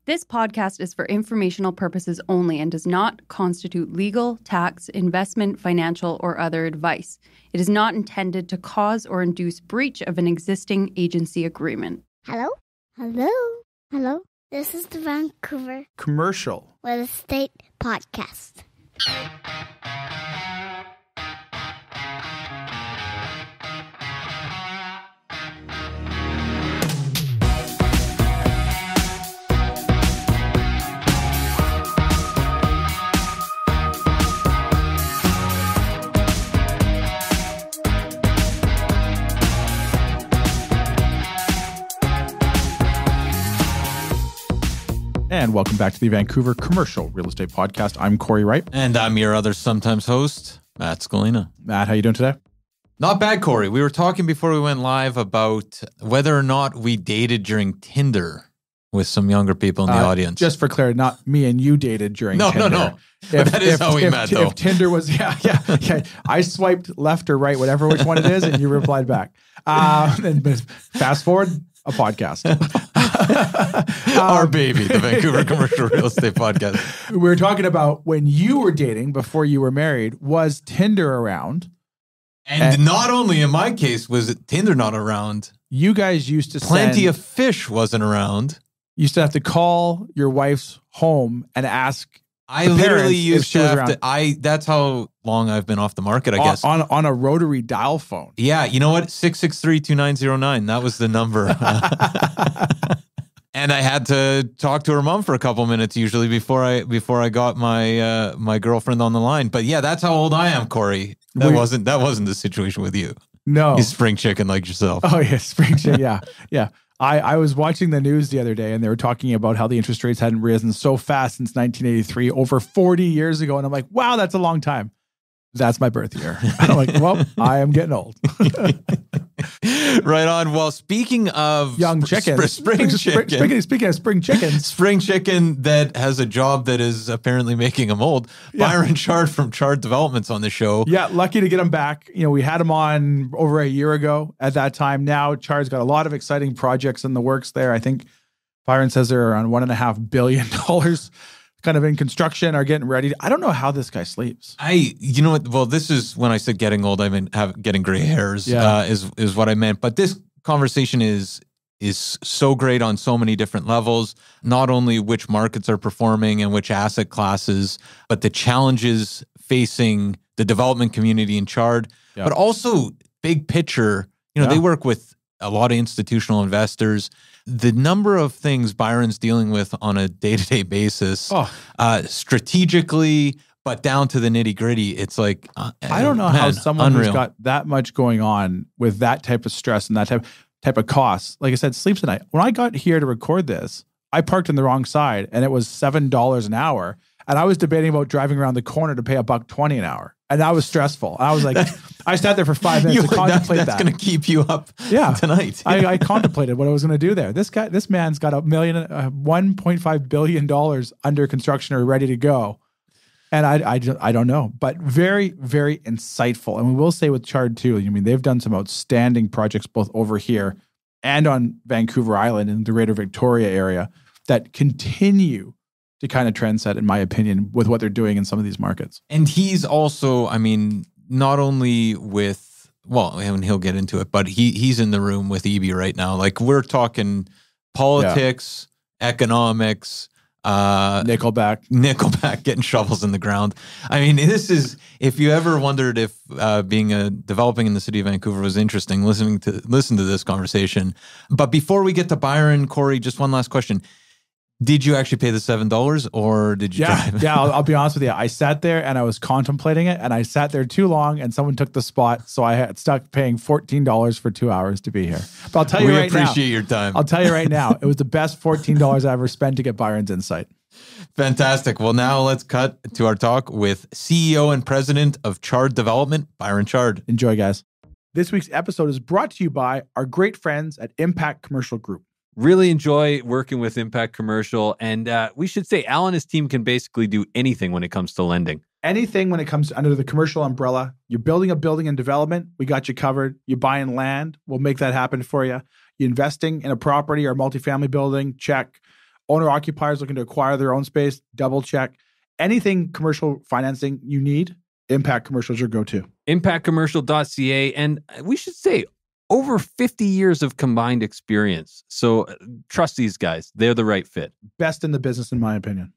This podcast is for informational purposes only and does not constitute legal, tax, investment, financial, or other advice. It is not intended to cause or induce breach of an existing agency agreement. Hello? Hello? Hello? This is the Vancouver Commercial Real Estate Podcast. And welcome back to the Vancouver Commercial Real Estate Podcast. I'm Cory Wright. And I'm your other sometimes host, Matt Scalina. Matt, how you doing today? Not bad, Cory. We were talking before we went live about whether or not we dated during Tinder with some younger people in the audience. Just for clarity, not me and you dated during Tinder. No. That is how we met, though. If Tinder was, yeah. I swiped left or right, whatever which one it is, and you replied back. And fast forward, a podcast. Our baby, the Vancouver Commercial Real Estate Podcast. We were talking about when you were dating before you were married, was Tinder around? And not only in my case was it Tinder not around. You guys used to Plenty of Fish wasn't around. You used to have to call your wife's home and ask. I literally used to have to. That's how long I've been off the market, I guess. On a rotary dial phone. Yeah, you know what? 663-2909. That was the number. And I had to talk to her mom for a couple minutes usually before I got my girlfriend on the line. But yeah, that's how old I am, Cory. That wasn't the situation with you. No, you spring chicken like yourself. Oh yeah, spring chicken. Yeah. I was watching the news the other day and they were talking about how the interest rates hadn't risen so fast since 1983, over 40 years ago. And I'm like, wow, that's a long time. That's my birth year. I'm like, well, I am getting old. Right on. Well, speaking of young chickens, spring chicken. Speaking of spring chickens, spring chicken that has a job that is apparently making him old. Yeah. Byron Chard from Chard Development's on the show. Yeah, lucky to get him back. You know, we had him on over a year ago at that time. Now Chard's got a lot of exciting projects in the works there. I think Byron says they're around $1.5 billion kind of in construction, are getting ready. I don't know how this guy sleeps. You know what? Well, this is when I said getting old, I mean getting gray hairs. Is what I meant. But this conversation is so great on so many different levels. Not only which markets are performing and which asset classes, but the challenges facing the development community in Chard, but also big picture. You know, they work with a lot of institutional investors. The number of things Byron's dealing with on a day-to-day basis, strategically, but down to the nitty-gritty, it's like, I don't know how someone who's got that much going on with that type of stress and that type of cost, like I said, sleeps at night. When I got here to record this, I parked on the wrong side and it was $7 an hour. And I was debating about driving around the corner to pay $1.20 an hour. And that was stressful. And I was like, I sat there for 5 minutes to contemplate that. That's going to keep you up tonight. I contemplated what I was going to do there. This man's got $1.5 billion under construction or ready to go. And I don't know, but very, very insightful. And we will say with Chard too, I mean, they've done some outstanding projects both over here and on Vancouver Island in the Greater Victoria area that continue to kind of trend set, in my opinion, with what they're doing in some of these markets. And he's also, I mean, not only with, well, and he'll get into it, but he's in the room with EB right now. Like we're talking politics, economics, Nickelback getting shovels in the ground. I mean, this is, if you ever wondered if developing in the city of Vancouver was interesting, listen to this conversation. But before we get to Byron, Cory, just one last question. Did you actually pay the $7 or did you drive? Yeah, I'll be honest with you. I sat there and I was contemplating it and I sat there too long and someone took the spot. So I had stuck paying $14 for 2 hours to be here. But I'll tell you right now. We appreciate your time. I'll tell you right now. It was the best $14 I ever spent to get Byron's insight. Fantastic. Well, now let's cut to our talk with CEO and President of Chard Development, Byron Chard. Enjoy, guys. This week's episode is brought to you by our great friends at Impact Commercial Group. Really enjoy working with Impact Commercial. And we should say Al and his team can basically do anything when it comes to lending. Anything when it comes to under the commercial umbrella. You're building a building and development, we got you covered. You're buying land, we'll make that happen for you. You're investing in a property or multifamily building, check. owner-occupiers looking to acquire their own space, double check. Anything commercial financing you need, Impact Commercial is your go-to. Impactcommercial.ca. And we should say over 50 years of combined experience. So trust these guys. They're the right fit. Best in the business, in my opinion.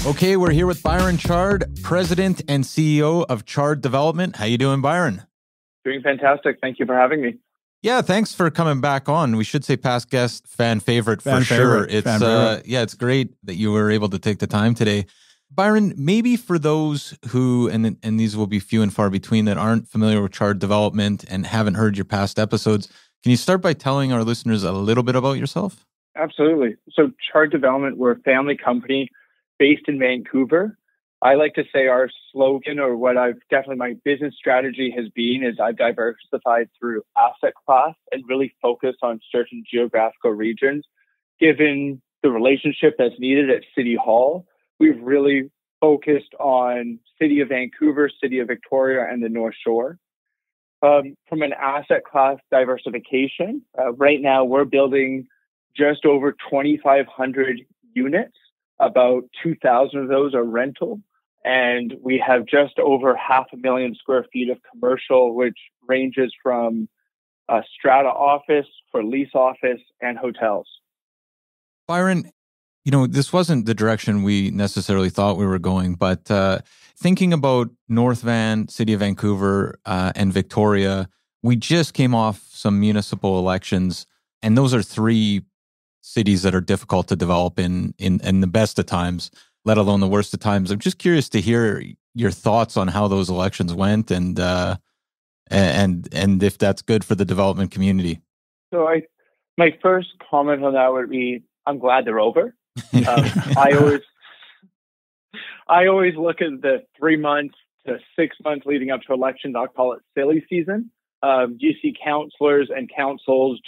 Okay, we're here with Byron Chard, President and CEO of Chard Development. How you doing, Byron? Doing fantastic. Thank you for having me. Yeah, thanks for coming back on. We should say past guest, fan favorite for sure. It's great that you were able to take the time today. Byron, maybe for those who, and these will be few and far between, that aren't familiar with Chard Development and haven't heard your past episodes, can you start by telling our listeners a little bit about yourself? Absolutely. So Chard Development, we're a family company based in Vancouver. I like to say our slogan, or what my business strategy has been, is I've diversified through asset class and really focused on certain geographical regions. Given the relationship that's needed at City Hall, we've really focused on City of Vancouver, City of Victoria, and the North Shore. From an asset class diversification, right now we're building just over 2,500 units. About 2,000 of those are rental. And we have just over 500,000 square feet of commercial, which ranges from a strata office for lease office and hotels. Byron, this wasn't the direction we necessarily thought we were going, but thinking about North Van, City of Vancouver, and Victoria, we just came off some municipal elections, and those are three cities that are difficult to develop in the best of times, let alone the worst of times. I'm just curious to hear your thoughts on how those elections went and if that's good for the development community. So my first comment on that would be, I'm glad they're over. I always look at the 3 months to 6 months leading up to elections. I'll call it silly season. You see councillors and councils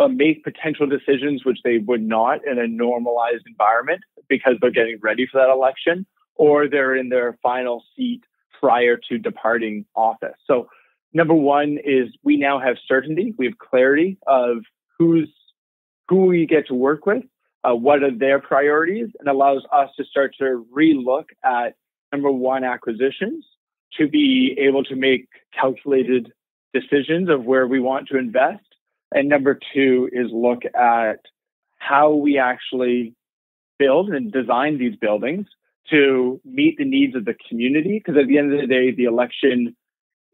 make potential decisions which they would not in a normalized environment because they're getting ready for that election, or they're in their final seat prior to departing office. So number one is we now have certainty. We have clarity of who we get to work with, what are their priorities, and allows us to start to relook at, number one, acquisitions, to be able to make calculated decisions of where we want to invest. And number two is look at how we actually build and design these buildings to meet the needs of the community. Because at the end of the day, the election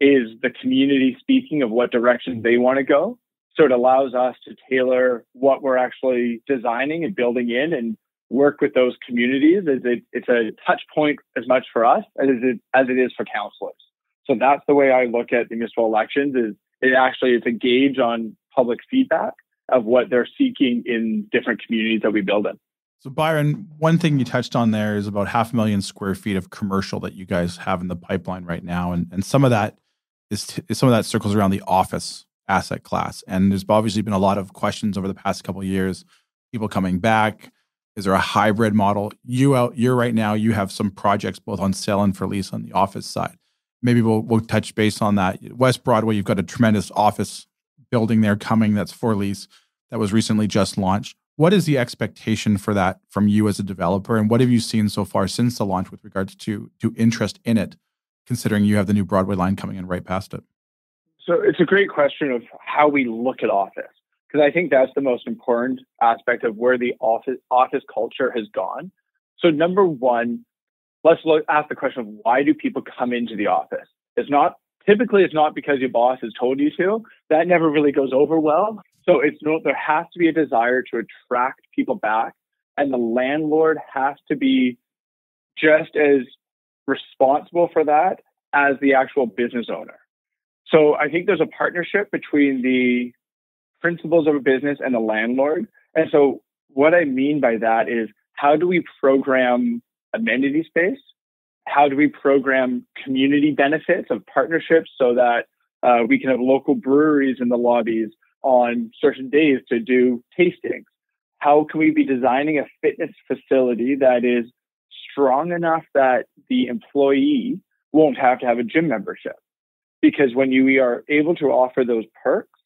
is the community speaking of what direction they want to go. So it allows us to tailor what we're actually designing and building in and work with those communities. It's a touch point as much for us as it is for councillors. So that's the way I look at the municipal elections. It's a gauge on public feedback of what they're seeking in different communities that we build in. So Byron, one thing you touched on there is about 500,000 square feet of commercial that you guys have in the pipeline right now. And some of that circles around the office asset class. And there's obviously been a lot of questions over the past couple of years, people coming back. Is there a hybrid model? You're right now, you have some projects both on sale and for lease on the office side. Maybe we'll touch base on that. West Broadway, you've got a tremendous office building there coming that's for lease that was recently just launched. What is the expectation for that from you as a developer? And what have you seen so far since the launch with regards to interest in it, considering you have the new Broadway line coming in right past it? So it's a great question of how we look at office, because I think that's the most important aspect of where the office culture has gone. So number one, let's ask the question of why do people come into the office? Typically it's not because your boss has told you to. That never really goes over well. So there has to be a desire to attract people back, and the landlord has to be just as responsible for that as the actual business owner. So I think there's a partnership between the principles of a business and the landlord. And so what I mean by that is, how do we program amenity space? How do we program community benefits of partnerships so that we can have local breweries in the lobbies on certain days to do tastings? How can we be designing a fitness facility that is strong enough that the employee won't have to have a gym membership? because when you are able to offer those perks,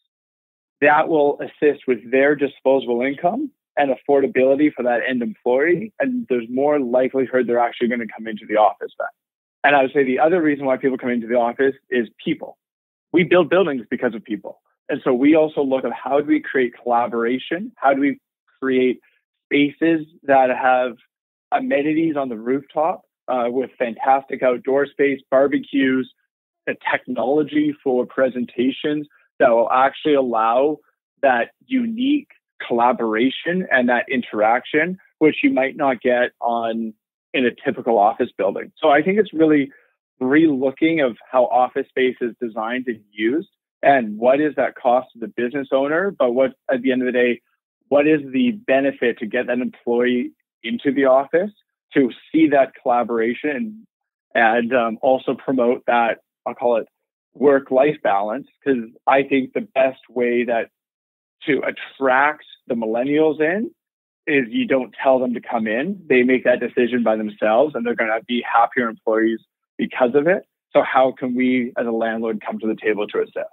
that will assist with their disposable income and affordability for that end employee. And there's more likelihood they're actually going to come into the office then. And I would say the other reason why people come into the office is people. We build buildings because of people. And so we also look at how do we create collaboration? How do we create spaces that have amenities on the rooftop with fantastic outdoor space, barbecues, technology for presentations that will actually allow that unique collaboration and that interaction, which you might not get in a typical office building. So I think it's really re-looking of how office space is designed and used and what is that cost to the business owner, but what, at the end of the day, what is the benefit to get that employee into the office to see that collaboration and also promote that, I'll call it work-life balance, because I think the best way that to attract the millennials in is you don't tell them to come in. They make that decision by themselves and they're going to be happier employees because of it. So how can we as a landlord come to the table to assist?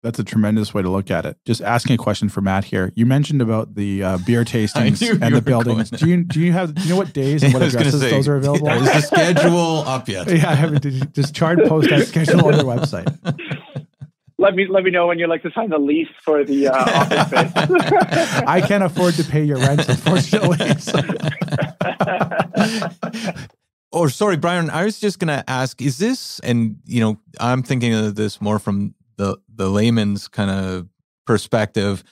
That's a tremendous way to look at it. Just asking a question for Matt here. You mentioned about the beer tastings and the buildings. Do you know what days and what addresses those are available? Is the schedule up yet? Yeah, I haven't. Does Chard post that schedule on their website? Let me know when you'd like to sign the lease for the office space. I can't afford to pay your rent, unfortunately. Oh, sorry, Byron. I was just going to ask, is this, and I'm thinking of this more from the layman's kind of perspective.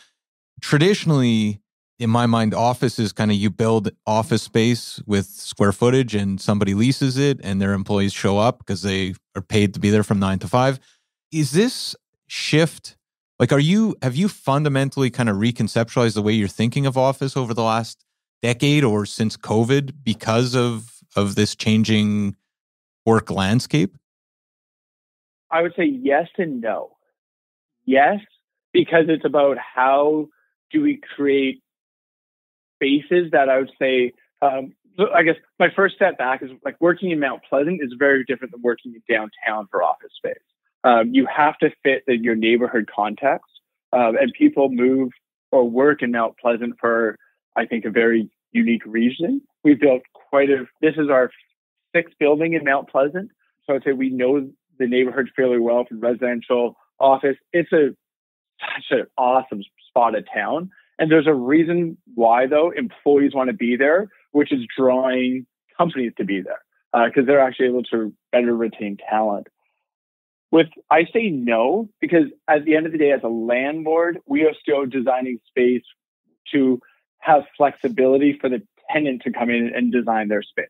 Traditionally, in my mind, office is kind of you build office space with square footage and somebody leases it and their employees show up because they are paid to be there from 9 to 5. Is this shift, like, have you fundamentally kind of reconceptualized the way you're thinking of office over the last decade or since COVID because of this changing work landscape? I would say yes and no. Yes, because it's about how do we create spaces that I would say, I guess my first step back is like working in Mount Pleasant is very different than working in downtown for office space. You have to fit your neighborhood context, and people move or work in Mount Pleasant for, I think, a very unique reason. We built this is our 6th building in Mount Pleasant. So I'd say we know the neighborhood fairly well from residential, office. It's such an awesome spot of town. And there's a reason why, though, employees want to be there, which is drawing companies to be there because they're actually able to better retain talent. I say no, because at the end of the day, as a landlord, we are still designing space to have flexibility for the tenant to come in and design their space.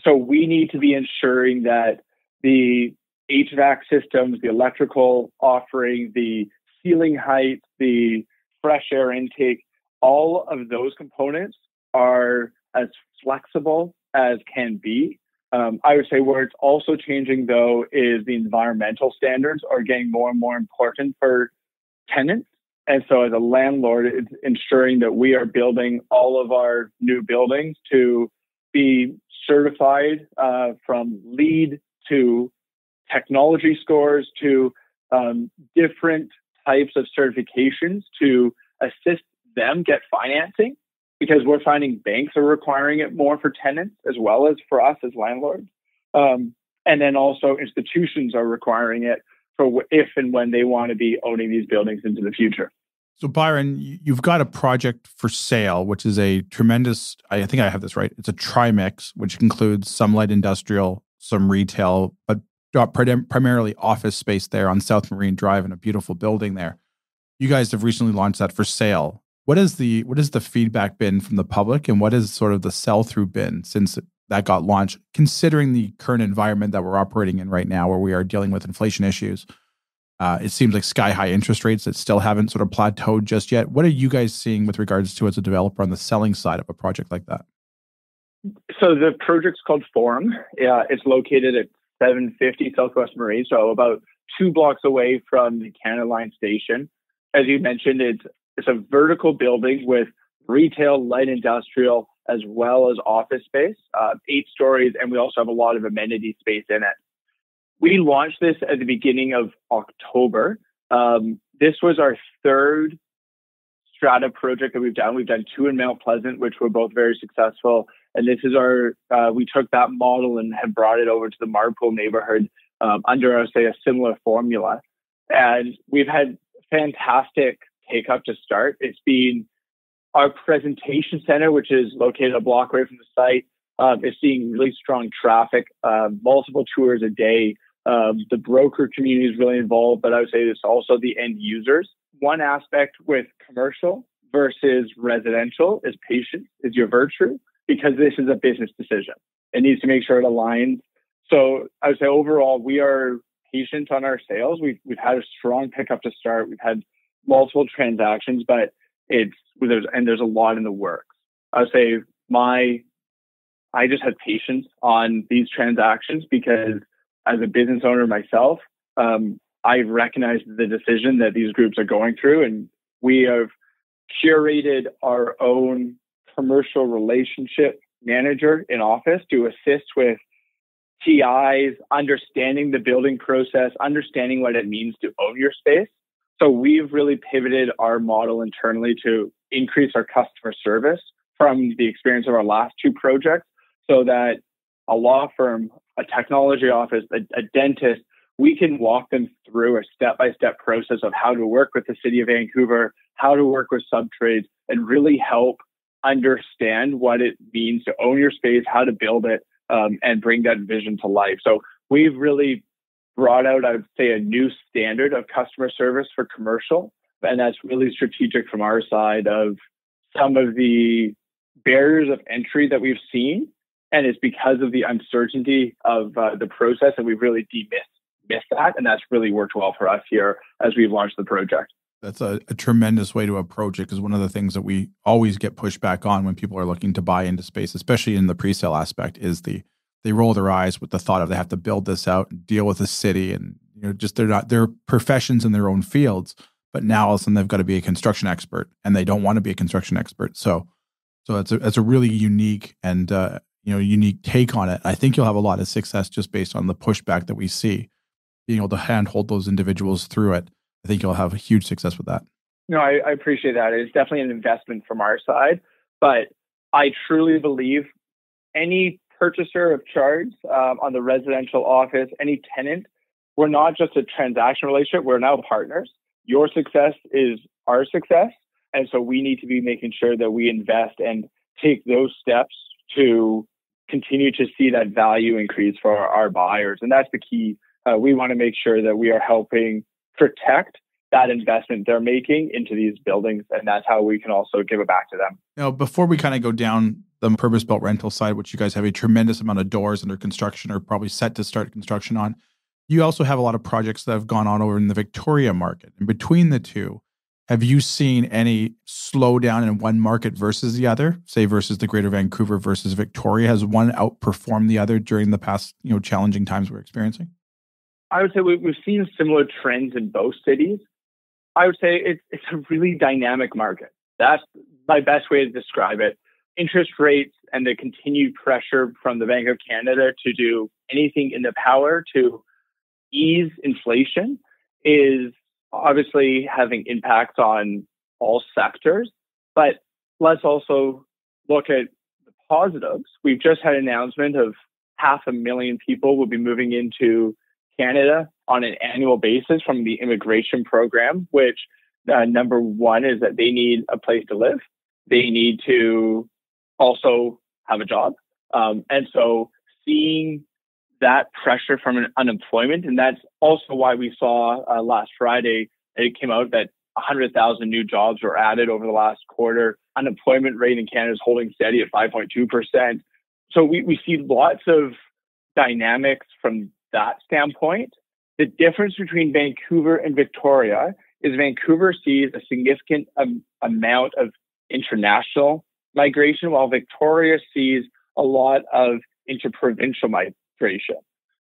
So we need to be ensuring that the HVAC systems, the electrical offering, the ceiling height, the fresh air intake, all of those components are as flexible as can be. I would say where it's also changing, though, is the environmental standards are getting more and more important for tenants. And so as a landlord, it's ensuring that we are building all of our new buildings to be certified from LEED to technology scores to different types of certifications to assist them get financing, because we're finding banks are requiring it more for tenants as well as for us as landlords. And then also institutions are requiring it for if and when they want to be owning these buildings into the future. So Byron, you've got a project for sale, which is a tremendous, I think I have this right. It's a trimix, which includes some light industrial, some retail, but primarily office space there on South Marine Drive in a beautiful building there. You guys have recently launched that for sale. What has the feedback been from the public, and what has sort of the sell-through been since that got launched, considering the current environment that we're operating in right now, where we are dealing with inflation issues? It seems like sky-high interest rates that still haven't sort of plateaued just yet. What are you guys seeing with regards to, as a developer, on the selling side of a project like that? So the project's called Forum. It's located at 750 Southwest Marine, so about 2 blocks away from the Canada Line station. As you mentioned, it's a vertical building with retail, light industrial, as well as office space, 8 stories, and we also have a lot of amenity space in it. We launched this at the beginning of October. This was our third strata project that we've done. We've done 2 in Mount Pleasant, which were both very successful. And this is we took that model and have brought it over to the Marpool neighborhood under, I would say, a similar formula. And we've had fantastic take up to start. It's been our presentation center, which is located a block away from the site, is seeing really strong traffic, multiple tours a day. The broker community is really involved, but I would say it's also the end users. One aspect with commercial versus residential is patience, is your virtue, because this is a business decision. It needs to make sure it aligns. So I would say overall, we are patient on our sales. We've had a strong pickup to start. We've had multiple transactions, but there's a lot in the works. I would say I just had patience on these transactions because as a business owner myself, I recognize the decision that these groups are going through, and we have curated our own commercial relationship manager in office to assist with TIs, understanding the building process, understanding what it means to own your space. So we've really pivoted our model internally to increase our customer service from the experience of our last 2 projects, so that a law firm, a technology office, a dentist, we can walk them through a step-by-step process of how to work with the city of Vancouver, how to work with subtrades, and really help understand what it means to own your space, how to build it, and bring that vision to life. So we've really brought out, I would say, a new standard of customer service for commercial. And that's really strategic from our side of some of the barriers of entry that we've seen. And it's because of the uncertainty of the process, and we've really missed that. And that's really worked well for us here as we've launched the project. That's a tremendous way to approach it, because one of the things that we always get pushback on when people are looking to buy into space, especially in the pre-sale aspect, is they roll their eyes with the thought of they have to build this out and deal with the city, and they're professions in their own fields, but now all of a sudden they've got to be a construction expert, and they don't want to be a construction expert. So it's a really unique and unique take on it. I think you'll have a lot of success just based on the pushback that we see. Being able to handhold those individuals through it, I think you'll have a huge success with that. No, I appreciate that. It's definitely an investment from our side, but I truly believe any purchaser of Chards on the residential office, any tenant, we're not just a transaction relationship, we're now partners. Your success is our success. And so we need to be making sure that we invest and take those steps to continue to see that value increase for our buyers. And that's the key. We want to make sure that we are helping protect that investment they're making into these buildings. And that's how we can also give it back to them. Now, before we kind of go down the purpose-built rental side, which you guys have a tremendous amount of doors under construction or probably set to start construction on, you also have a lot of projects that have gone on over in the Victoria market. And between the two, have you seen any slowdown in one market versus the other, say versus the Greater Vancouver versus Victoria? Has one outperformed the other during the past challenging times we're experiencing? I would say we've seen similar trends in both cities. I would say it's a really dynamic market. That's my best way to describe it. Interest rates and the continued pressure from the Bank of Canada to do anything in their power to ease inflation is obviously having impacts on all sectors. But let's also look at the positives. We've just had an announcement of 500,000 people will be moving into Canada on an annual basis from the immigration program, which number one is that they need a place to live. They need to also have a job. And so seeing that pressure from an unemployment, and that's also why we saw last Friday, it came out that 100,000 new jobs were added over the last quarter. Unemployment rate in Canada is holding steady at 5.2%. So we see lots of dynamics from that standpoint. The difference between Vancouver and Victoria is Vancouver sees a significant amount of international migration, while Victoria sees a lot of interprovincial migration.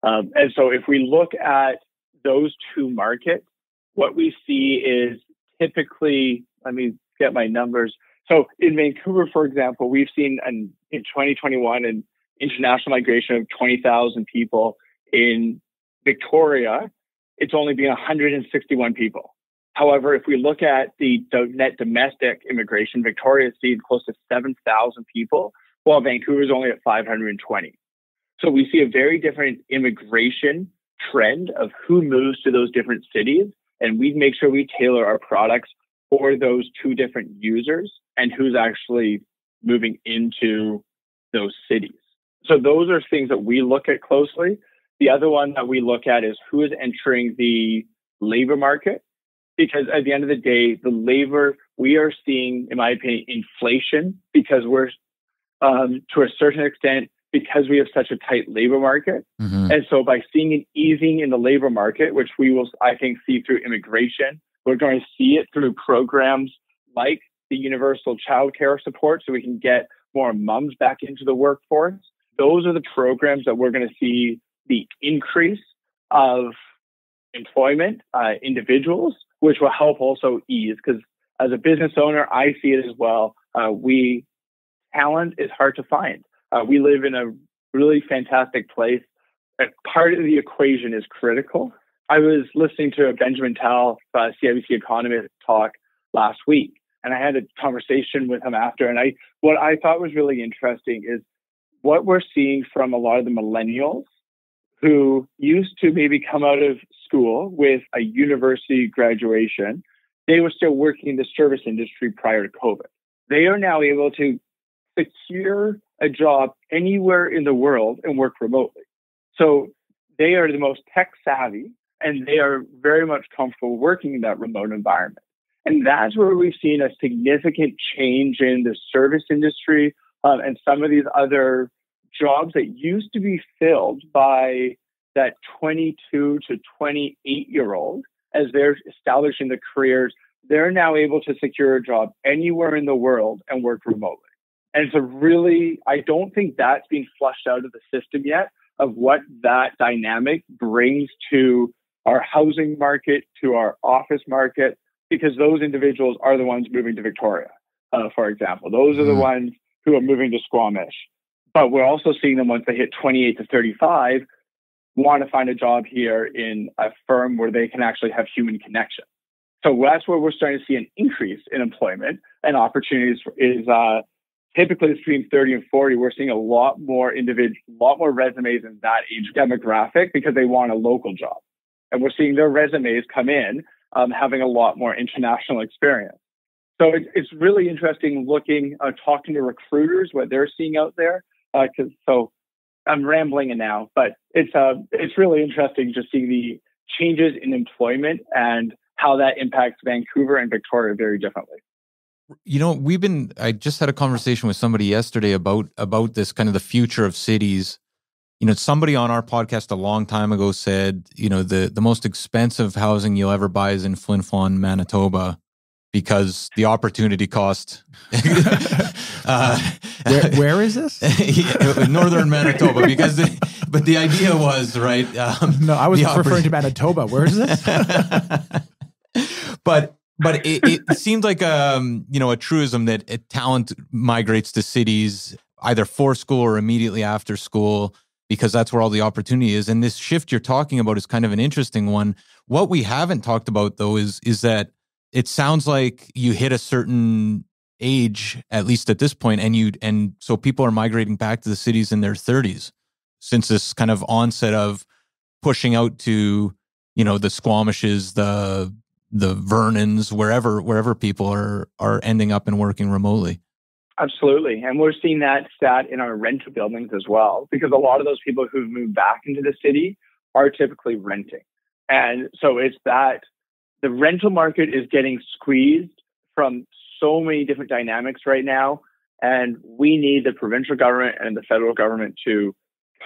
And so if we look at those two markets, what we see is typically, let me get my numbers. So in Vancouver, for example, we've seen in 2021 an international migration of 20,000 people. In Victoria, it's only been 161 people. However, if we look at the net domestic immigration, Victoria has seen close to 7,000 people, while Vancouver is only at 520. So we see a very different immigration trend of who moves to those different cities, and we make sure we tailor our products for those two different users and who's actually moving into those cities. So those are things that we look at closely. The other one that we look at is who is entering the labor market, because at the end of the day, the labor, we are seeing, in my opinion, inflation because we're, to a certain extent, because we have such a tight labor market. Mm-hmm. And so by seeing an easing in the labor market, which we will, I think, see through immigration, we're going to see it through programs like the universal childcare support so we can get more moms back into the workforce. Those are the programs that we're going to see the increase of employment, individuals, which will help also ease. Because as a business owner, I see it as well. Talent is hard to find. We live in a really fantastic place. Part of the equation is critical. I was listening to a Benjamin Tal, CIBC economist, talk last week, and I had a conversation with him after. And what I thought was really interesting is what we're seeing from a lot of the millennials who used to maybe come out of school with a university graduation. They were still working in the service industry prior to COVID. They are now able to secure a job anywhere in the world and work remotely. So they are the most tech savvy and they are very much comfortable working in that remote environment. And that's where we've seen a significant change in the service industry and some of these other jobs that used to be filled by that 22 to 28-year-old as they're establishing the careers. They're now able to secure a job anywhere in the world and work remotely. And it's I don't think that's been flushed out of the system yet of what that dynamic brings to our housing market, to our office market, because those individuals are the ones moving to Victoria, for example. Those are the ones who are moving to Squamish. But we're also seeing them once they hit 28 to 35, want to find a job here in a firm where they can actually have human connection. So that's where we're starting to see an increase in employment and opportunities is typically between 30 and 40. We're seeing a lot more resumes in that age demographic because they want a local job. And we're seeing their resumes come in having a lot more international experience. So it's really interesting talking to recruiters, what they're seeing out there. So I'm rambling now, but it's really interesting to see the changes in employment and how that impacts Vancouver and Victoria very differently. You know, I just had a conversation with somebody yesterday about this kind of the future of cities. You know, somebody on our podcast a long time ago said, you know, the most expensive housing you'll ever buy is in Flin Flon, Manitoba, because the opportunity cost. Where is this? Northern Manitoba, but the idea was, right? No, I was referring to Manitoba. Where is this? But it seems like a truism that talent migrates to cities either for school or immediately after school, because that's where all the opportunity is. And this shift you're talking about is kind of an interesting one. What we haven't talked about, though, is that it sounds like you hit a certain age, at least at this point, and so people are migrating back to the cities in their 30s since this kind of onset of pushing out to, you know, the Squamishes, the Vernons, wherever people are ending up and working remotely. Absolutely. And we're seeing that stat in our rental buildings as well, because a lot of those people who've moved back into the city are typically renting. And so it's that the rental market is getting squeezed from so many different dynamics right now. And we need the provincial government and the federal government to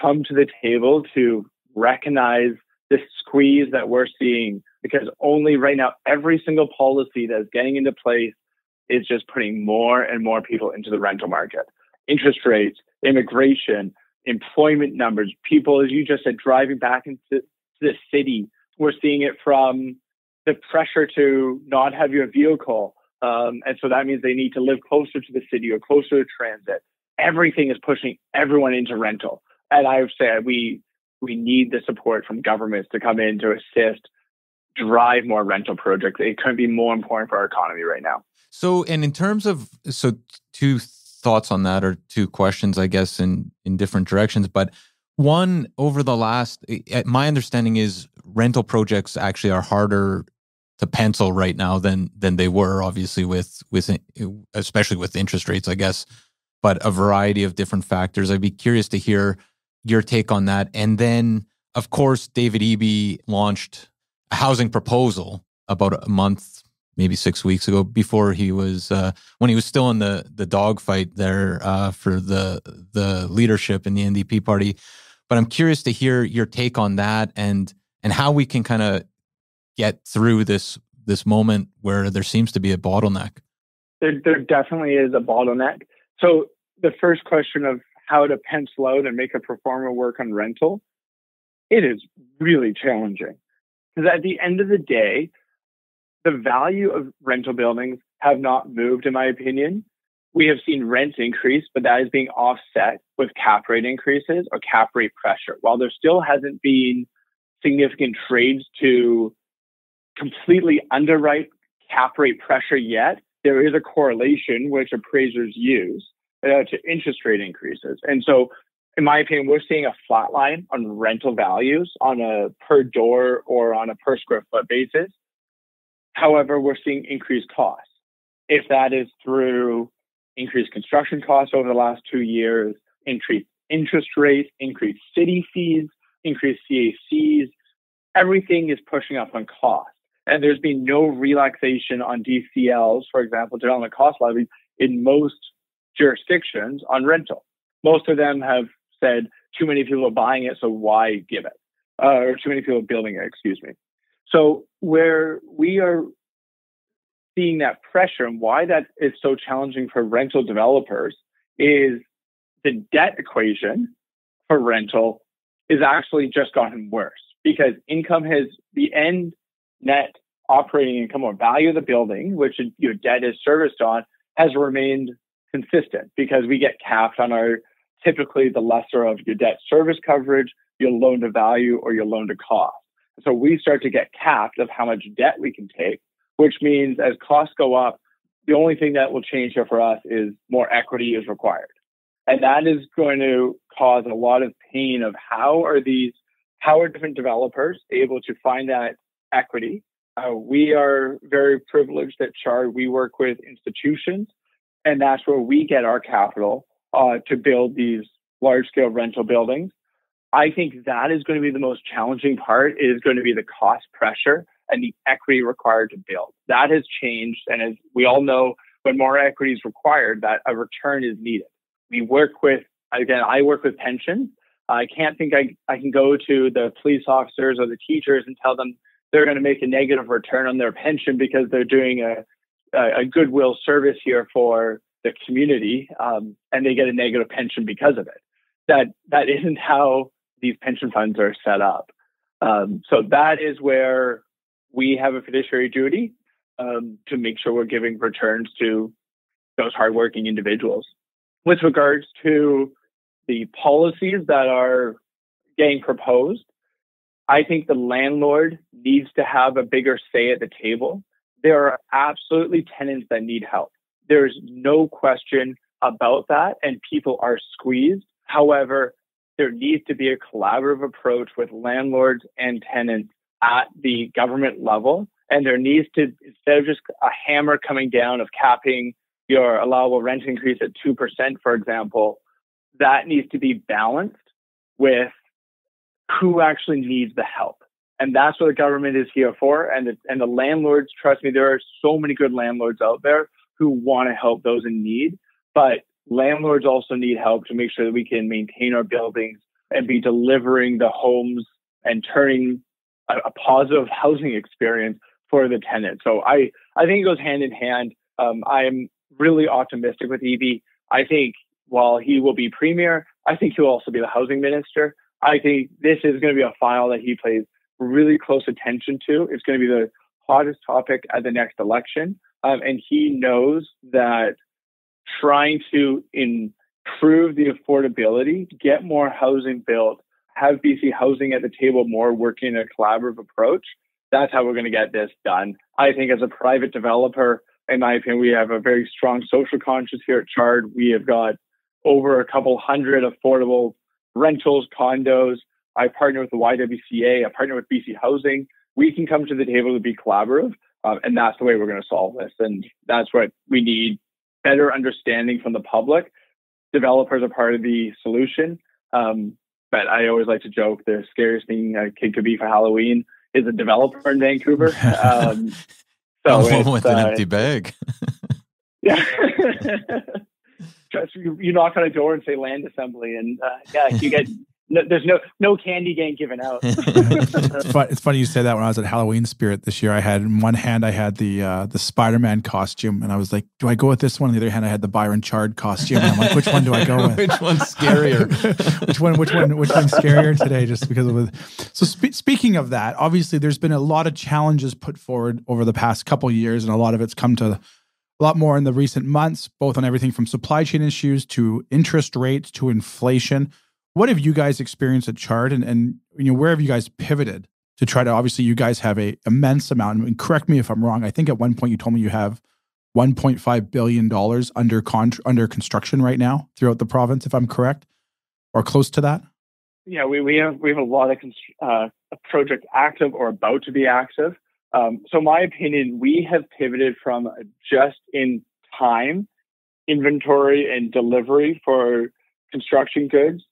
come to the table to recognize the squeeze that we're seeing, because only right now, every single policy that's getting into place is just putting more and more people into the rental market. Interest rates, immigration, employment numbers, people, as you just said, driving back into the city. We're seeing it from the pressure to not have your vehicle. And so that means they need to live closer to the city or closer to transit. Everything is pushing everyone into rental. And I would say we we need the support from governments to come in to assist, drive more rental projects. It couldn't be more important for our economy right now. So, and in terms of, two thoughts on that, or two questions, I guess, in different directions. But one, over the last, my understanding is rental projects actually are harder to pencil right now than they were, obviously, with especially with interest rates, I guess, but a variety of different factors. I'd be curious to hear your take on that. And then, of course, David Eby launched a housing proposal about a month, maybe 6 weeks ago, before he was when he was still in the dogfight there for the leadership in the NDP party. But I'm curious to hear your take on that and how we can kind of get through this moment where there seems to be a bottleneck. There definitely is a bottleneck. So the first question of how to pencil out and make a performer work on rental, it is really challenging. Because at the end of the day, the value of rental buildings have not moved, in my opinion. We have seen rents increase, but that is being offset with cap rate increases or cap rate pressure. While there still hasn't been significant trades to completely underwrite cap rate pressure yet, there is a correlation which appraisers use to interest rate increases. And so, in my opinion, we're seeing a flat line on rental values on a per door or on a per square foot basis. However, we're seeing increased costs. If that is through increased construction costs over the last 2 years, increased interest rates, increased city fees, increased CACs, everything is pushing up on cost. And there's been no relaxation on DCLs, for example, development cost levies, in most jurisdictions on rental. Most of them have said too many people are buying it, so why give it? Or too many people are building it, excuse me. So where we are seeing that pressure and why that is so challenging for rental developers is the debt equation for rental is actually just gotten worse because income has the end net operating income or value of the building, which your debt is serviced on, has remained consistent because we get capped on our typically the lesser of your debt service coverage, your loan to value, or your loan to cost. So we start to get capped of how much debt we can take, which means as costs go up, the only thing that will change here for us is more equity is required. And that is going to cause a lot of pain of how are different developers able to find that equity. We are very privileged at Chard. We work with institutions, and that's where we get our capital to build these large-scale rental buildings. I think that is going to be the most challenging part, is going to be the cost pressure and the equity required to build. That has changed, and as we all know, when more equity is required, that a return is needed. I work with pensions. I can't think I can go to the police officers or the teachers and tell them they're going to make a negative return on their pension because they're doing a goodwill service here for the community, and they get a negative pension because of it. That isn't how these pension funds are set up. So that is where we have a fiduciary duty to make sure we're giving returns to those hardworking individuals. With regards to the policies that are getting proposed, I think the landlord needs to have a bigger say at the table. There are absolutely tenants that need help. There's no question about that, and people are squeezed. However, there needs to be a collaborative approach with landlords and tenants at the government level. And there needs to, instead of just a hammer coming down of capping your allowable rent increase at 2%, for example, that needs to be balanced with who actually needs the help. And that's what the government is here for. And the landlords, trust me, there are so many good landlords out there who want to help those in need. But landlords also need help to make sure that we can maintain our buildings and be delivering the homes and turning a positive housing experience for the tenant. So I think it goes hand in hand. I'm really optimistic with Eby. I think while he will be premier, I think he'll also be the housing minister. I think this is going to be a file that he pays really close attention to. It's going to be the hottest topic at the next election. And he knows that trying to improve the affordability, get more housing built, have BC Housing at the table more, working in a collaborative approach. That's how we're going to get this done. I think as a private developer, in my opinion, we have a very strong social conscience here at Chard. We have got over a couple hundred affordable rentals, condos. I partner with the YWCA. I partner with BC Housing. We can come to the table to be collaborative, and that's the way we're going to solve this. And that's what we need, better understanding from the public. Developers are part of the solution. But I always like to joke, the scariest thing a kid could be for Halloween is a developer in Vancouver. One with an empty bag. Yeah. Just you knock on a door and say land assembly, and you get there's no candy getting given out. It's funny you say that. When I was at Halloween Spirit this year, I had in one hand I had the Spider-Man costume, and I was like, do I go with this one? On the other hand, I had the Byron Chard costume, and I'm like, which one do I go with? Which one's scarier? which one's scarier today? Just because of it. So speaking of that, obviously there's been a lot of challenges put forward over the past couple of years, and a lot of it's come to a lot more in the recent months, both on everything from supply chain issues to interest rates to inflation. What have you guys experienced at Chard, and where have you guys pivoted to try to? Obviously, you guys have a immense amount. And correct me if I'm wrong. I think at one point you told me you have $1.5 billion under construction right now throughout the province, if I'm correct, or close to that. Yeah, we have a lot of project active or about to be active. So my opinion, we have pivoted from just in time inventory and delivery for construction goods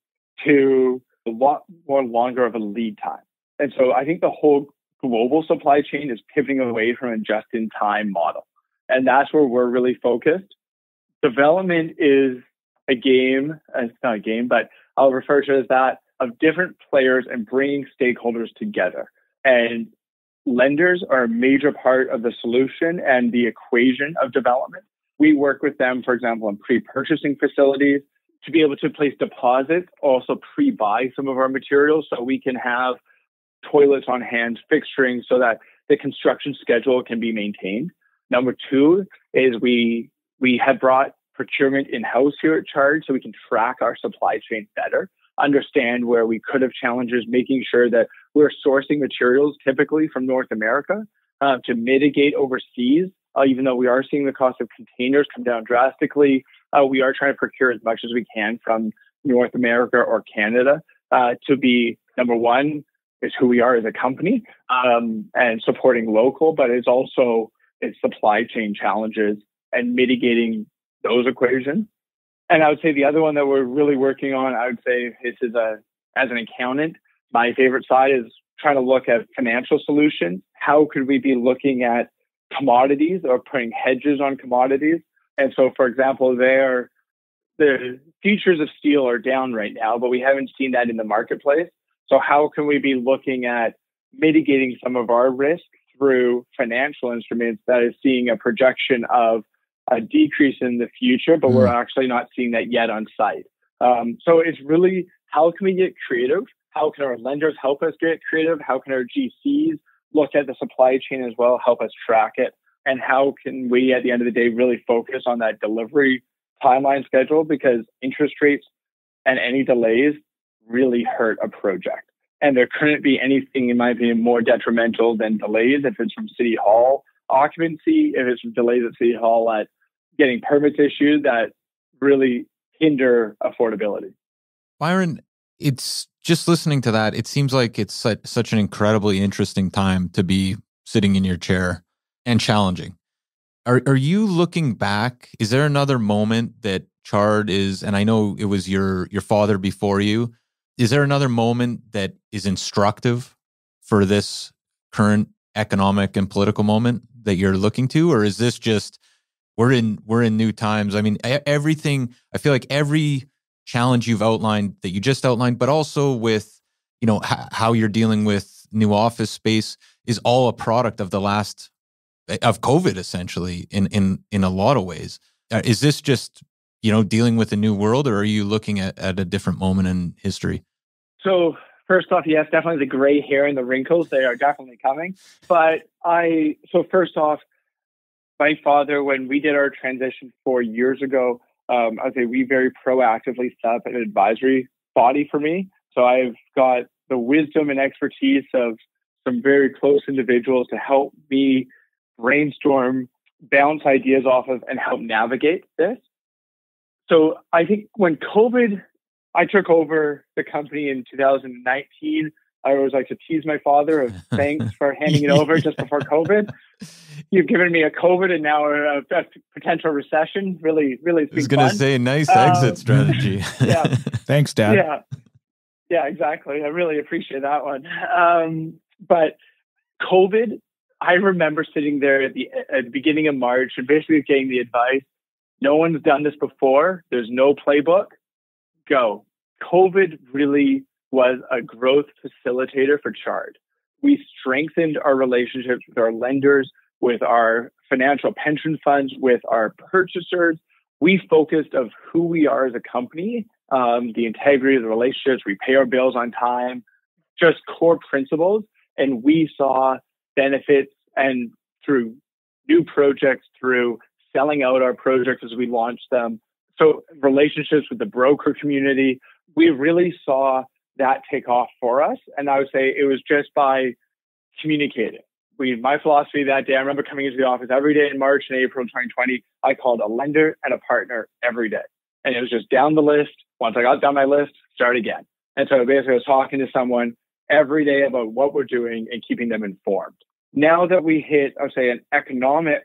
to a lot more longer of a lead time. And so I think the whole global supply chain is pivoting away from a just-in-time model. And that's where we're really focused. Development is a game, it's not a game, but I'll refer to it as that, of different players and bringing stakeholders together. And lenders are a major part of the solution and the equation of development. We work with them, for example, in pre-purchasing facilities, to be able to place deposits, also pre-buy some of our materials so we can have toilets on hand, fixturing, so that the construction schedule can be maintained. Number two is we have brought procurement in-house here at Chard so we can track our supply chain better, understand where we could have challenges, making sure that we're sourcing materials typically from North America to mitigate overseas. Even though we are seeing the cost of containers come down drastically, we are trying to procure as much as we can from North America or Canada to be, number one, is who we are as a company and supporting local, but it's also its supply chain challenges and mitigating those equations. And I would say the other one that we're really working on, I would say this is as an accountant, my favorite side is trying to look at financial solutions. How could we be looking at commodities or putting hedges on commodities? And so, for example, the futures of steel are down right now, but we haven't seen that in the marketplace. So how can we be looking at mitigating some of our risk through financial instruments that is seeing a projection of a decrease in the future, but we're actually not seeing that yet on site. So it's really, how can we get creative? How can our lenders help us get creative? How can our GCs look at the supply chain as well, help us track it? And how can we, at the end of the day, really focus on that delivery timeline schedule? Because interest rates and any delays really hurt a project. And there couldn't be anything, in my opinion, more detrimental than delays if it's from City Hall occupancy, if it's from delays at City Hall at getting permits issued that really hinder affordability. Byron, it's just listening to that, it seems like it's such an incredibly interesting time to be sitting in your chair and challenging. Are you looking back? Is there another moment that Chard is, and I know it was your father before you, is there another moment that is instructive for this current economic and political moment that you're looking to? Or is this just, we're in new times? I mean, everything, I feel like every challenge you've outlined that you just outlined, but also with, how you're dealing with new office space is all a product of of COVID, essentially, in a lot of ways. Is this just, dealing with a new world, or are you looking at a different moment in history? So first off, yes, definitely the gray hair and the wrinkles, they are definitely coming. But first off, my father, when we did our transition 4 years ago, I would say we very proactively set up an advisory body for me So I've got the wisdom and expertise of some very close individuals to help me brainstorm, bounce ideas off of, and help navigate this. So I think when I took over the company in 2019. I always like to tease my father of thanks for handing it over just before COVID. You've given me a COVID and now a potential recession. Really, really, it's been fun. I was going to say, nice exit strategy. Yeah. Thanks, Dad. Yeah, exactly. I really appreciate that one. But COVID, I remember sitting there at the beginning of March and basically getting the advice, no one's done this before. There's no playbook. Go. COVID really was a growth facilitator for Chard. We strengthened our relationships with our lenders, with our financial pension funds, with our purchasers. We focused on who we are as a company, the integrity of the relationships, we pay our bills on time, just core principles. And we saw benefits and through new projects, through selling out our projects as we launched them. So relationships with the broker community, we really saw that take off for us. And I would say it was just by communicating. My philosophy that day, I remember coming into the office every day in March and April 2020, I called a lender and a partner every day. And it was just down the list. Once I got down my list, start again. And so basically I was talking to someone every day about what we're doing and keeping them informed. Now that we hit, I would say, an economic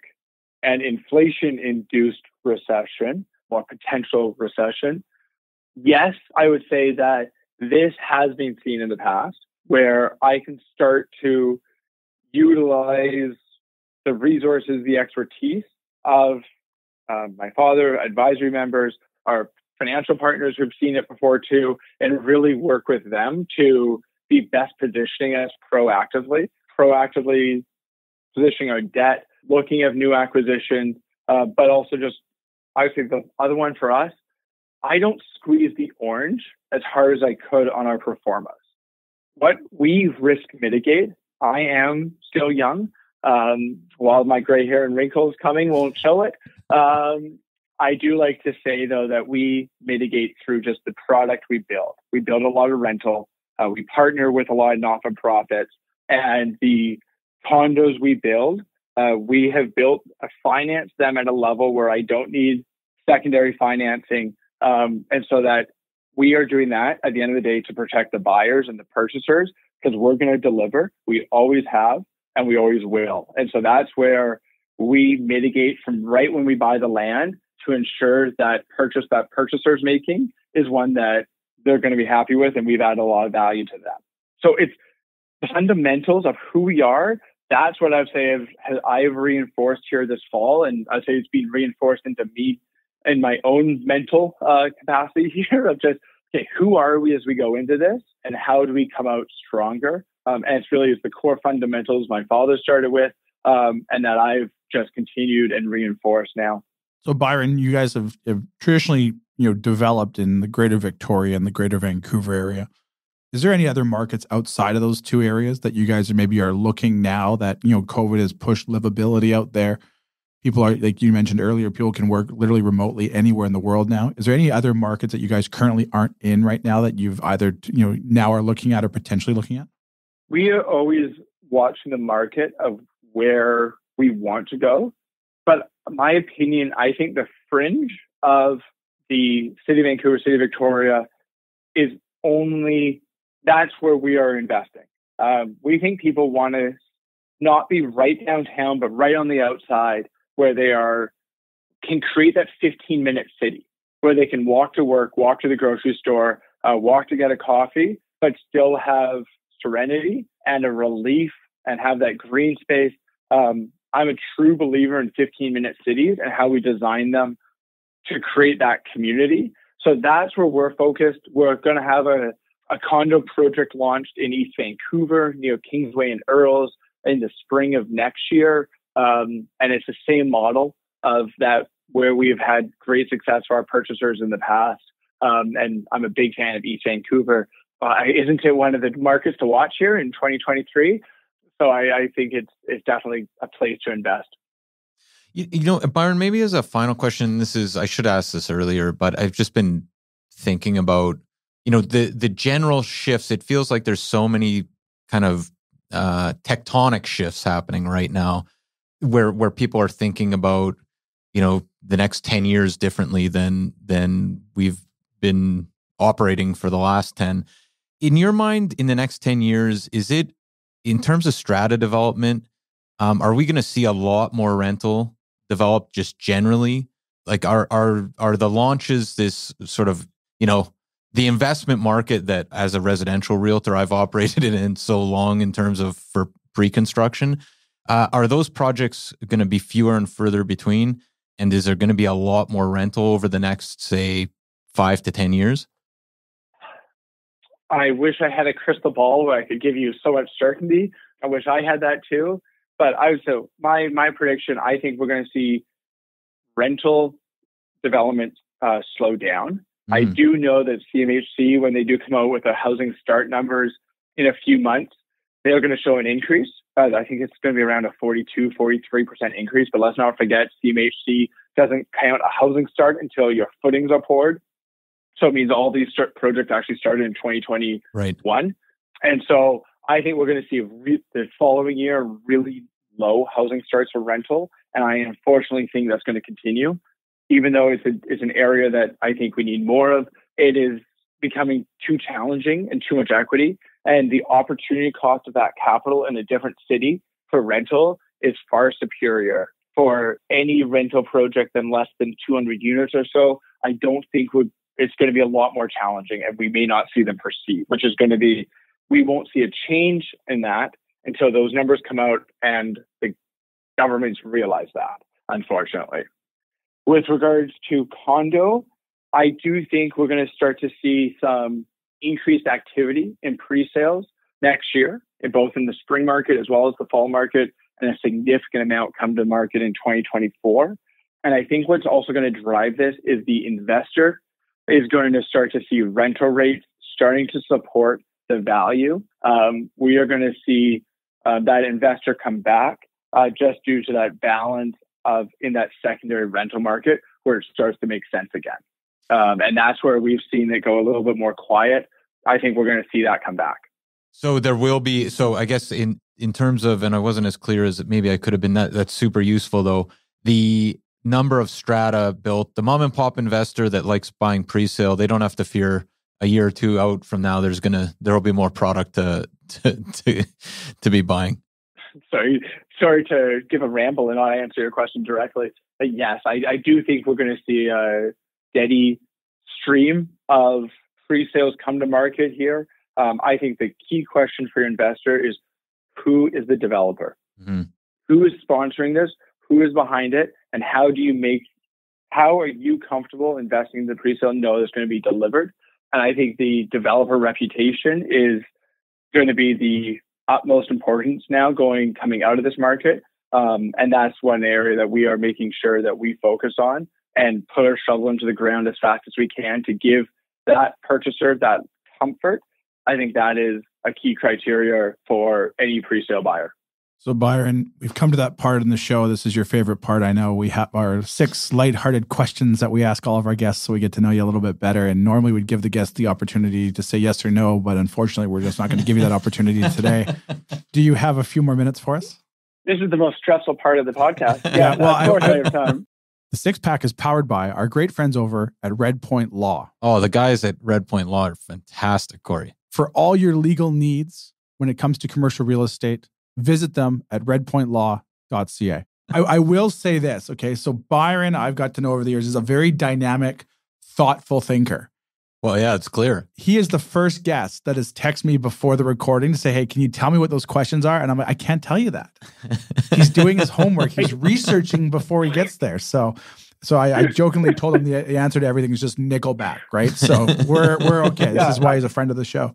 and inflation-induced recession or potential recession, yes, I would say that this has been seen in the past where I can start to utilize the resources, the expertise of my father, advisory members, our financial partners who've seen it before too, and really work with them to be best positioning us proactively positioning our debt, looking at new acquisitions, but also just, I would say the other one for us, I don't squeeze the orange as hard as I could on our performance. What we risk mitigate, I am still young. While my gray hair and wrinkles coming won't show it. I do like to say, though, that we mitigate through just the product we build. We build a lot of rental. We partner with a lot of not-for-profits. And the condos we build, we have financed them at a level where I don't need secondary financing. And so that we are doing that at the end of the day to protect the buyers and the purchasers because we're going to deliver. We always have and we always will. And so that's where we mitigate from right when we buy the land to ensure that purchase that purchaser's making is one that they're going to be happy with and we've added a lot of value to them. So it's the fundamentals of who we are. That's what I'd say I've reinforced here this fall. And I'd say it's been reinforced into me in my own mental capacity here of just, okay, who are we as we go into this and how do we come out stronger? And it's really the core fundamentals my father started with and that I've just continued and reinforced now. So Byron, you guys have traditionally, developed in the greater Victoria and the greater Vancouver area. Is there any other markets outside of those two areas that you guys maybe are looking now that, COVID has pushed livability out there? People are, like you mentioned earlier, people can work literally remotely anywhere in the world now. Is there any other markets that you guys currently aren't in right now that you've either, now are looking at or potentially looking at? We are always watching the market of where we want to go. But my opinion, I think the fringe of the City of Vancouver, City of Victoria is that's where we are investing. We think people want to not be right downtown, but right on the outside where they can create that 15-minute city where they can walk to work, walk to the grocery store, walk to get a coffee, but still have serenity and a relief and have that green space. I'm a true believer in 15-minute cities and how we design them to create that community. So that's where we're focused. We're going to have a condo project launched in East Vancouver near Kingsway and Earls in the spring of next year. And it's the same model of that where we've had great success for our purchasers in the past. And I'm a big fan of East Vancouver. Isn't it one of the markets to watch here in 2023? So I think it's definitely a place to invest. Byron, maybe as a final question, I should ask this earlier, but I've just been thinking about, the general shifts, it feels like there's so many kind of tectonic shifts happening right now where people are thinking about, the next 10 years differently than we've been operating for the last 10. In your mind, in the next 10 years, is it, in terms of strata development, are we going to see a lot more rental develop just generally? Like are the launches this sort of, the investment market that as a residential realtor I've operated in so long in terms of for pre-construction, are those projects going to be fewer and further between? And is there going to be a lot more rental over the next, say, 5 to 10 years? I wish I had a crystal ball where I could give you so much certainty. I wish I had that too. But my prediction, I think we're going to see rental development slow down. I do know that CMHC, when they do come out with the housing start numbers in a few months, they're going to show an increase. I think it's going to be around a 42, 43% increase. But let's not forget, CMHC doesn't count a housing start until your footings are poured. So it means all these projects actually started in 2021. Right. And so I think we're going to see the following year really low housing starts for rental. And I unfortunately think that's going to continue. Even though it's an area that I think we need more of, it is becoming too challenging and too much equity. And the opportunity cost of that capital in a different city for rental is far superior for any rental project than less than 200 units or so. I don't think it's going to be a lot more challenging, and we may not see them proceed, which is going to be, we won't see a change in that until those numbers come out and the governments realize that, unfortunately. With regards to condo, I do think we're going to start to see some increased activity in pre-sales next year, both in the spring market as well as the fall market, and a significant amount come to market in 2024. And I think what's also going to drive this is the investor is going to start to see rental rates starting to support the value. We are going to see that investor come back just due to that balance in that secondary rental market where it starts to make sense again. And that's where we've seen it go a little bit more quiet. I think we're going to see that come back. So there will be, I guess in terms of, and I wasn't as clear as maybe I could have been, that's super useful though. The number of strata built, the mom and pop investor that likes buying pre-sale, they don't have to fear a year or two out from now, there'll be more product to be buying. Sorry to give a ramble and not answer your question directly. But yes, I do think we're going to see a steady stream of pre-sales come to market here. I think the key question for your investor is, who is the developer? Mm-hmm. Who is sponsoring this? Who is behind it? And how are you comfortable investing in the pre-sale and know it's going to be delivered? And I think the developer reputation is going to be the utmost importance now coming out of this market. And that's one area that we are making sure that we focus on and put our shovel into the ground as fast as we can to give that purchaser that comfort. I think that is a key criteria for any pre-sale buyer. So Byron, we've come to that part in the show. This is your favorite part. I know we have our 6 lighthearted questions that we ask all of our guests so we get to know you a little bit better. And normally we'd give the guest the opportunity to say yes or no, but unfortunately we're just not going to give you that opportunity today. Do you have a few more minutes for us? This is the most stressful part of the podcast. Yeah, well, of course I have time. The 6-pack is powered by our great friends over at Red Point Law. Oh, the guys at Red Point Law are fantastic, Cory. For all your legal needs when it comes to commercial real estate, visit them at redpointlaw.ca. I will say this, okay? So Byron, I've got to know over the years, is a very dynamic, thoughtful thinker. Well, yeah, it's clear. He is the first guest that has texted me before the recording to say, hey, can you tell me what those questions are? And I'm like, I can't tell you that. He's doing his homework. He's researching before he gets there. So I jokingly told him the answer to everything is just Nickelback, right? So we're okay. This is why he's a friend of the show.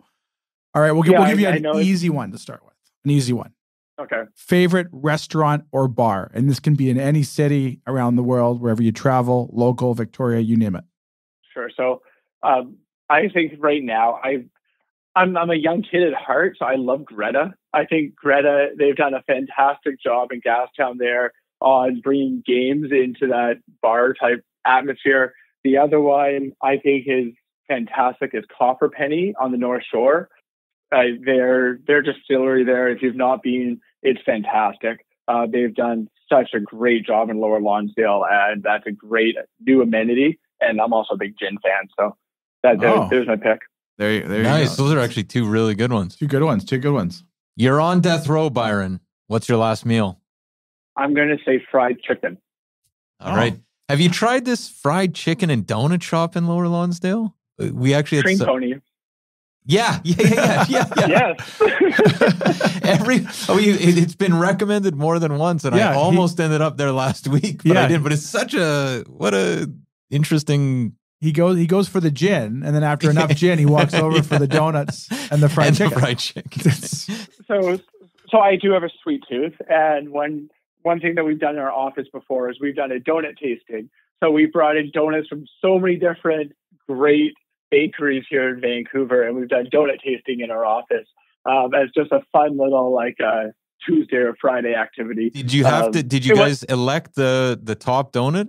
All right, we'll give you an easy one to start with. An easy one. Okay. Favorite restaurant or bar? And this can be in any city around the world, wherever you travel, local, Victoria, you name it. Sure. So I think right now I'm a young kid at heart, so I love Greta. I think Greta, they've done a fantastic job in Gastown there on bringing games into that bar type atmosphere. The other one I think is fantastic is Copperpenny on the North Shore. Their distillery there, if you've not been, it's fantastic. They've done such a great job in Lower Lonsdale, and that's a great new amenity. And I'm also a big gin fan, so there's my pick. There you Nice. go. Those are actually two really good ones. Two good ones. You're on death row, Byron. What's your last meal? I'm going to say fried chicken. All right. Have you tried this fried chicken and donut shop in Lower Lonsdale? We actually had Cream pony. Yeah. Yes. It's been recommended more than once, and I almost ended up there last week, but I didn't. But it's what a interesting. He goes for the gin, and then after enough gin, he walks over for the donuts and the fried chicken. So I do have a sweet tooth, and one thing that we've done in our office before is we've done a donut tasting. So we brought in donuts from so many different great bakeries here in Vancouver, and we've done donut tasting in our office as just a fun little Tuesday or Friday activity. Did you have to? Did you guys elect the top donut?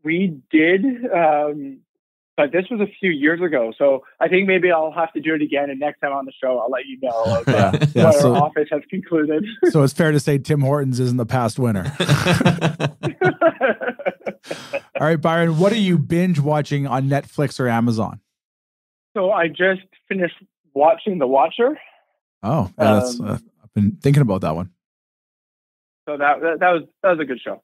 We did, but this was a few years ago. So I think maybe I'll have to do it again, and next time on the show, I'll let you know what our office has concluded. So it's fair to say Tim Hortons isn't the past winner. All right, Byron, what are you binge watching on Netflix or Amazon? So I just finished watching The Watcher. Oh, yeah, I've been thinking about that one. So that was a good show.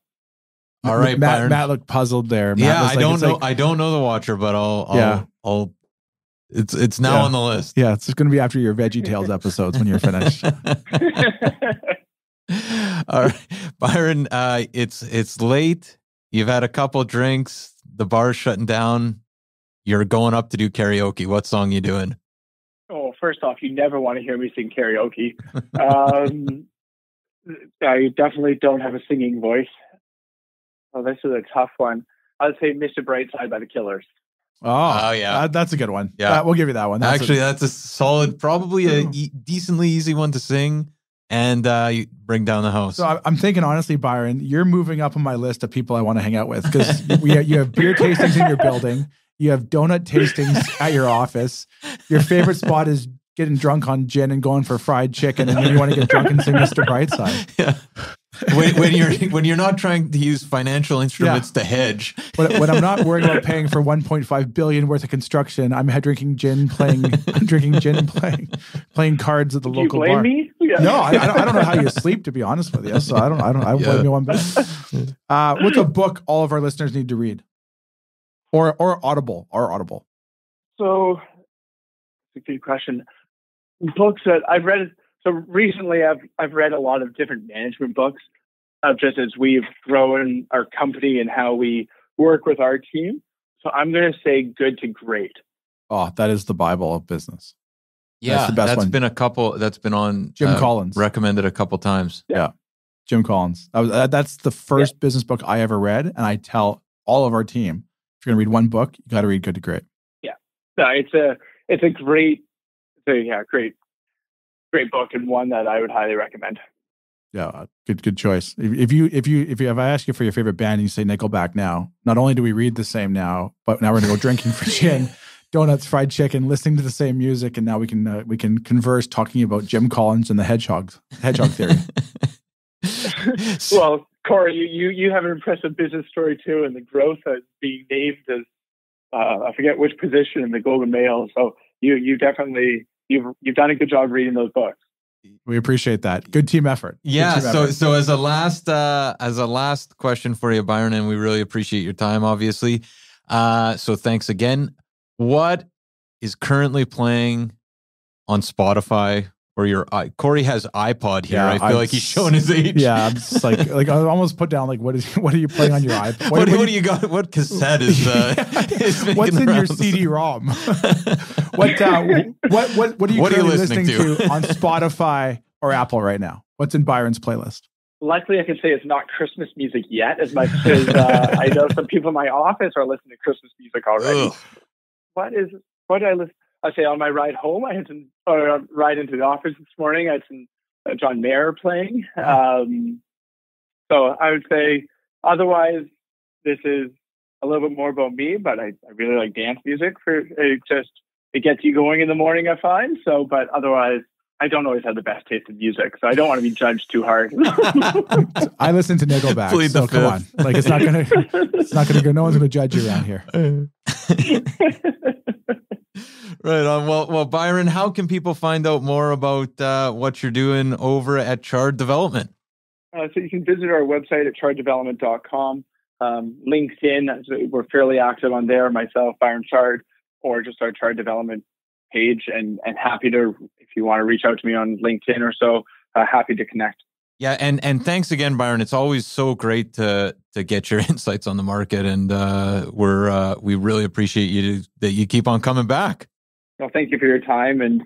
All right, Byron. Matt looked puzzled there. I don't know. I don't know The Watcher, but I'll. It's now on the list. Yeah, it's going to be after your Veggie Tales episodes when you're finished. All right, Byron. It's late. You've had a couple drinks. The bar's shutting down. You're going up to do karaoke. What song you doing? Oh, first off, you never want to hear me sing karaoke. I definitely don't have a singing voice. Oh, this is a tough one. I'd say Mr. Brightside by the Killers. Oh yeah. That's a good one. Yeah. We'll give you that one. That's a solid, probably a decently easy one to sing and you bring down the house. So I'm thinking, honestly, Byron, you're moving up on my list of people I want to hang out with because you have beer tastings in your building. You have donut tastings at your office. Your favorite spot is getting drunk on gin and going for fried chicken, and then you want to get drunk and sing Mr. Brightside. Yeah. When you're not trying to use financial instruments to hedge. When I'm not worried about paying for $1.5 billion worth of construction, I'm drinking gin, playing cards at the local bar. Do you blame me? Yeah. No, I don't know how you sleep, to be honest with you. So I don't blame you one bit. What's a book all of our listeners need to read, or Audible? So, it's a good question. Books that I've read. So recently, I've read a lot of different management books, just as we've grown our company and how we work with our team. So I'm going to say Good to Great. Oh, that is the Bible of business. Yeah, that's the best one. That's been on Jim Collins, recommended a couple times. Yeah. Jim Collins. That's the first business book I ever read, and I tell all of our team, if you're going to read one book, you got to read Good to Great. Yeah, no, it's a great book and one that I would highly recommend. Yeah, good choice. If I ask you for your favorite band, and you say Nickelback now. Not only do we read the same now, but now we're gonna go drinking for gin, donuts, fried chicken, listening to the same music, and now we can converse talking about Jim Collins and the hedgehog theory. Well, Cory, you have an impressive business story too, and the growth as being named as I forget which position in the Golden Mail. So you definitely. You've done a good job reading those books. We appreciate that. Good team effort. Yeah. So as a last question for you, Byron, and we really appreciate your time, obviously. So thanks again. What is currently playing on Spotify or your Cory has iPod here? I feel like he's showing his age. Yeah, I'm just like I almost put down what are you playing on your iPod? What do you got? What cassette is what's in your CD-ROM? What are you listening to on Spotify or Apple right now? What's in Byron's playlist? Luckily, I can say it's not Christmas music yet, as much as I know some people in my office are listening to Christmas music already. Ugh. What did I listen? I say on my ride home, I had some, or ride into the office this morning, I had some John Mayer playing. So I would say, otherwise, this is a little bit more about me, but I really like dance music. It gets you going in the morning, I find. So, but otherwise, I don't always have the best taste in music, so I don't want to be judged too hard. I listen to Nickelback, so come on. Like it's not gonna go. No one's gonna judge you around here. Right on. Well, Byron, how can people find out more about what you're doing over at Chard Development? So you can visit our website at charddevelopment.com. LinkedIn, we're fairly active on there, myself, Byron Chard, or just our Chard Development page, and happy to, if you want to reach out to me on LinkedIn or so, happy to connect. Yeah, and thanks again, Byron. It's always so great to get your insights on the market, and we really appreciate that you keep on coming back. Well, thank you for your time, and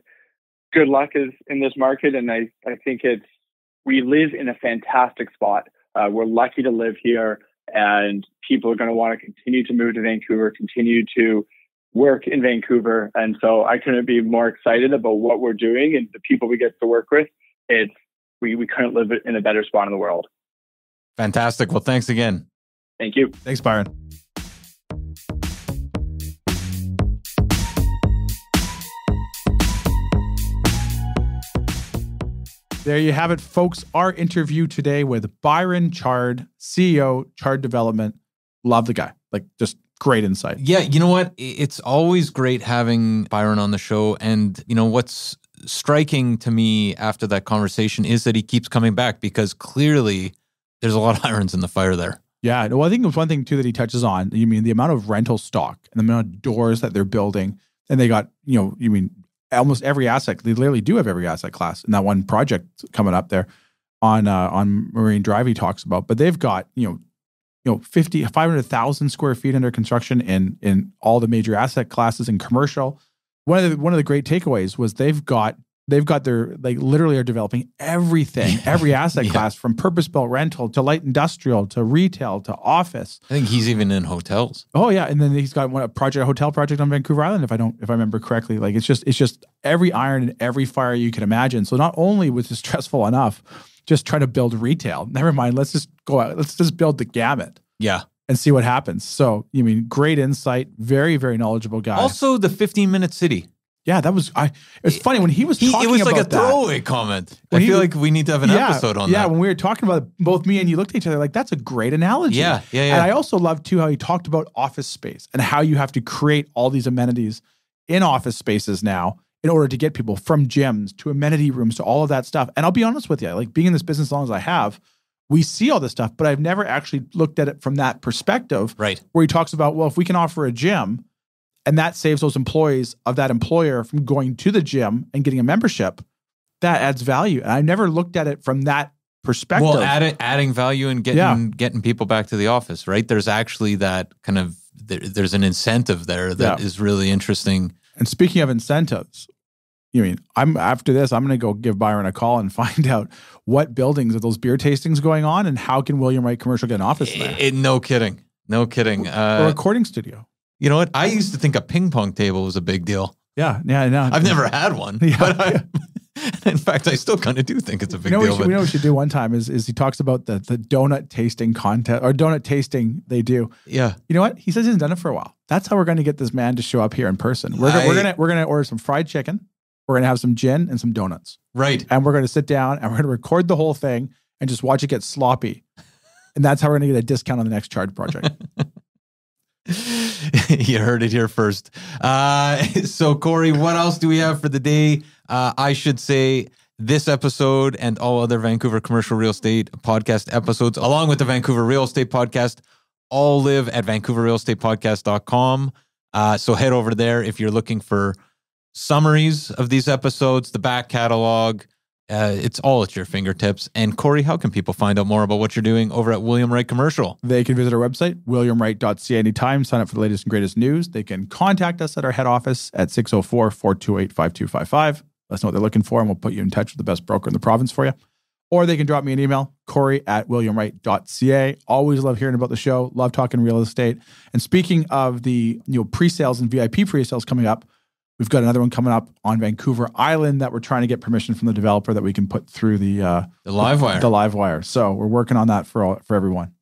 good luck in this market. And I think we live in a fantastic spot. We're lucky to live here, and people are going to want to continue to move to Vancouver, continue to work in Vancouver. And so I couldn't be more excited about what we're doing and the people we get to work with. We couldn't live in a better spot in the world. Fantastic. Well, thanks again. Thank you. Thanks, Byron. There you have it, folks. Our interview today with Byron Chard, CEO, Chard Development. Love the guy. Like, just great insight. Yeah, you know what? It's always great having Byron on the show. And, what's striking to me after that conversation is that he keeps coming back, because clearly there's a lot of irons in the fire there. Yeah. Well, I think there's one thing, too, that he touches on. You mean the amount of rental stock and the amount of doors that they're building. And they got, almost every asset. They literally do have every asset class in that one project coming up there on Marine Drive he talks about. But they've got, 500,000 square feet under construction in all the major asset classes and commercial. One of the great takeaways was they've got their, like, literally are developing everything, every asset class, from purpose-built rental to light industrial to retail to office. I think he's even in hotels. Oh yeah, and then he's got a hotel project on Vancouver Island, if I remember correctly. Like, it's just every iron and every fire you can imagine. So not only was it stressful enough just trying to build retail, never mind, let's just go out, let's just build the gamut. Yeah. And see what happens. So, great insight, very, very knowledgeable guy. Also, the 15-minute city. Yeah, it's funny when he was talking about that. It was like a throwaway comment. I feel like we need to have an episode on that. Yeah, when we were talking about it, both me and you looked at each other like, that's a great analogy. Yeah. And I also love, too, how he talked about office space and how you have to create all these amenities in office spaces now in order to get people from gyms to amenity rooms to all of that stuff. And I'll be honest with you, like, being in this business as long as I have, we see all this stuff, but I've never actually looked at it from that perspective. Right. Where he talks about, well, if we can offer a gym, and that saves those employees of that employer from going to the gym and getting a membership, that adds value. And I never looked at it from that perspective. Well, adding value and getting people back to the office, right? There's actually that kind of, there's an incentive there that is really interesting. And speaking of incentives, after this, I'm going to go give Byron a call and find out what buildings are those beer tastings going on and how can William Wright Commercial get an office there? No kidding. A recording studio. You know what? I used to think a ping pong table was a big deal. Yeah, I know. I've never had one. Yeah, but in fact, I still kind of do think it's a big deal. We know what we should do one time is he talks about the donut tasting contest or donut tasting they do. Yeah. You know what? He says he hasn't done it for a while. That's how we're going to get this man to show up here in person. We're gonna order some fried chicken. We're going to have some gin and some donuts. Right. And we're going to sit down and we're going to record the whole thing and just watch it get sloppy. And that's how we're going to get a discount on the next Chard project. You heard it here first. So, Cory, what else do we have for the day? I should say this episode and all other Vancouver Commercial Real Estate podcast episodes, along with the Vancouver Real Estate Podcast, all live at vancouverrealestatepodcast.com. So head over there if you're looking for summaries of these episodes, the back catalog. It's all at your fingertips. And Cory, how can people find out more about what you're doing over at William Wright Commercial? They can visit our website, williamwright.ca, anytime, sign up for the latest and greatest news. They can contact us at our head office at 604-428-5255. Let us know what they're looking for, and we'll put you in touch with the best broker in the province for you. Or they can drop me an email, cory@williamwright.ca. Always love hearing about the show. Love talking real estate. And speaking of the pre-sales and VIP pre-sales coming up, we've got another one coming up on Vancouver Island that we're trying to get permission from the developer that we can put through the live wire. The live wire. So we're working on that for everyone.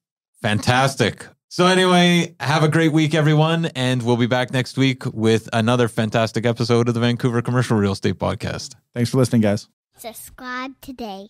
Fantastic. So anyway, have a great week, everyone. And we'll be back next week with another fantastic episode of the Vancouver Commercial Real Estate Podcast. Thanks for listening, guys. Subscribe today.